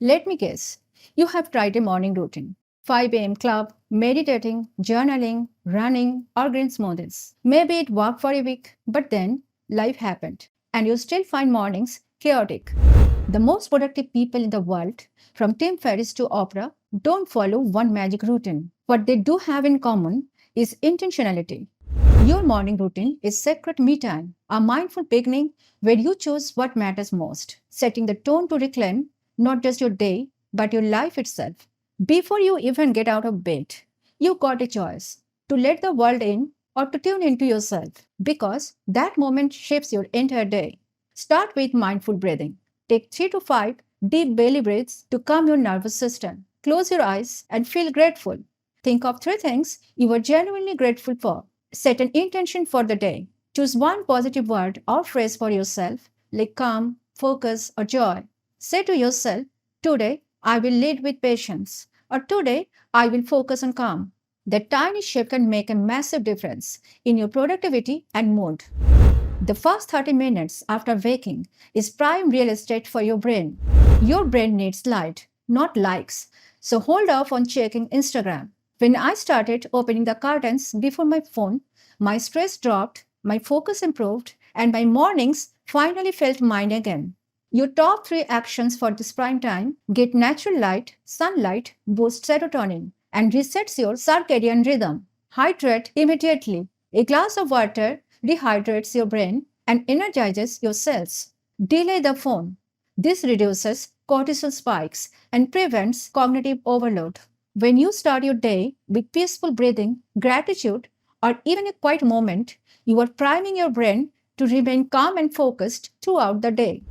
Let me guess, you have tried a morning routine. 5 a.m. club, meditating, journaling, running, or green smoothies. Maybe it worked for a week, but then life happened, and you still find mornings chaotic. The most productive people in the world, from Tim Ferriss to Oprah, don't follow one magic routine. What they do have in common is intentionality. Your morning routine is sacred me time, a mindful beginning where you choose what matters most, setting the tone to reclaim not just your day, but your life itself. Before you even get out of bed, you got a choice to let the world in or to tune into yourself because that moment shapes your entire day. Start with mindful breathing. Take 3 to 5 deep belly breaths to calm your nervous system. Close your eyes and feel grateful. Think of 3 things you are genuinely grateful for. Set an intention for the day. Choose one positive word or phrase for yourself, like calm, focus, or joy. Say to yourself, today I will lead with patience, or today I will focus on calm. That tiny shift can make a massive difference in your productivity and mood. The first 30 minutes after waking is prime real estate for your brain. Your brain needs light, not likes. So hold off on checking Instagram. When I started opening the curtains before my phone, my stress dropped, my focus improved, and my mornings finally felt mine again. Your top 3 actions for this prime time: get natural light, sunlight boosts serotonin and resets your circadian rhythm. Hydrate immediately. A glass of water dehydrates your brain and energizes your cells. Delay the phone. This reduces cortisol spikes and prevents cognitive overload. When you start your day with peaceful breathing, gratitude, or even a quiet moment, you are priming your brain to remain calm and focused throughout the day.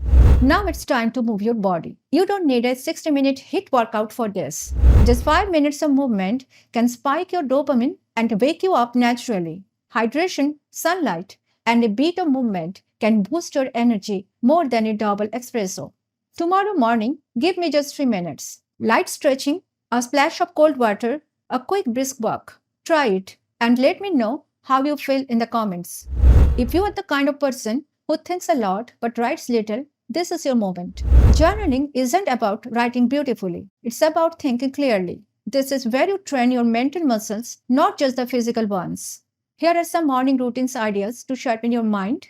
Now it's time to move your body. You don't need a 60-minute HIIT workout for this. Just 5 minutes of movement can spike your dopamine and wake you up naturally. Hydration, sunlight, and a bit of movement can boost your energy more than a double espresso. Tomorrow morning, give me just 3 minutes. Light stretching, a splash of cold water, a quick brisk walk. Try it and let me know how you feel in the comments. If you are the kind of person who thinks a lot but writes little, this is your moment. Journaling isn't about writing beautifully, it's about thinking clearly. This is where you train your mental muscles, not just the physical ones. Here are some morning routines ideas to sharpen your mind.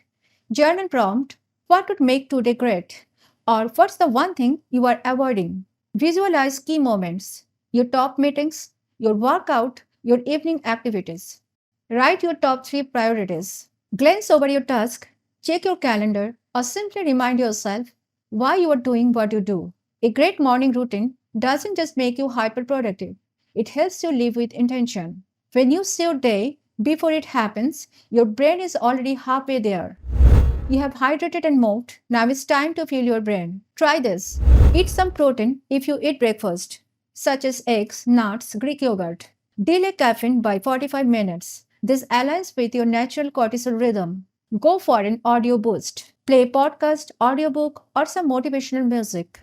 Journal prompt: what would make today great? Or what's the one thing you are avoiding? Visualize key moments, your top meetings, your workout, your evening activities. Write your top 3 priorities. Glance over your task, check your calendar, or simply remind yourself why you are doing what you do. A great morning routine doesn't just make you hyper productive, it helps you live with intention. When you see your day before it happens, your brain is already halfway there. You have hydrated and moved. Now it's time to fuel your brain. Try this. Eat some protein if you eat breakfast, such as eggs, nuts, Greek yogurt. Delay caffeine by 45 minutes. This aligns with your natural cortisol rhythm. Go for an audio boost. Play a podcast, audiobook, or some motivational music.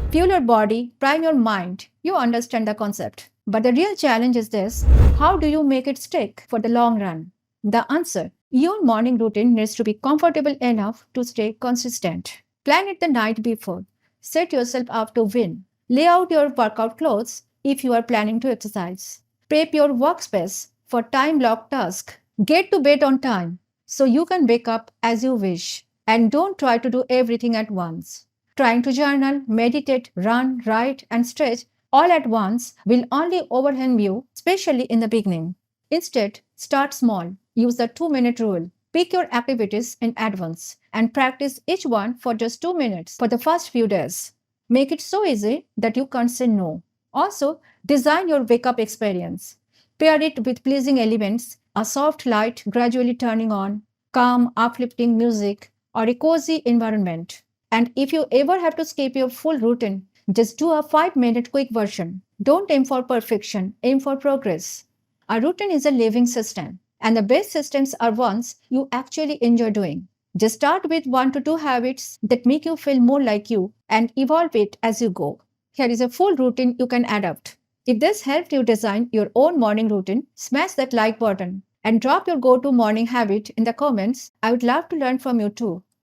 Fuel your body, prime your mind. You understand the concept. But the real challenge is this: how do you make it stick for the long run? The answer: your morning routine needs to be comfortable enough to stay consistent. Plan it the night before. Set yourself up to win. Lay out your workout clothes if you are planning to exercise. Prep your workspace for time-locked tasks. Get to bed on time so you can wake up as you wish. And don't try to do everything at once. Trying to journal, meditate, run, write, and stretch all at once will only overwhelm you, especially in the beginning. Instead, start small. Use the 2-minute rule. Pick your activities in advance and practice each one for just 2 minutes for the first few days. Make it so easy that you can't say no. Also, design your wake-up experience. Pair it with pleasing elements: a soft light gradually turning on, calm, uplifting music, or a cozy environment. And if you ever have to skip your full routine, just do a 5-minute quick version. Don't aim for perfection, aim for progress. A routine is a living system, and the best systems are ones you actually enjoy doing. Just start with 1 to 2 habits that make you feel more like you and evolve it as you go. Here is a full routine you can adapt. If this helped you design your own morning routine, smash that like button and drop your go-to morning habit in the comments. I would love to learn from you too.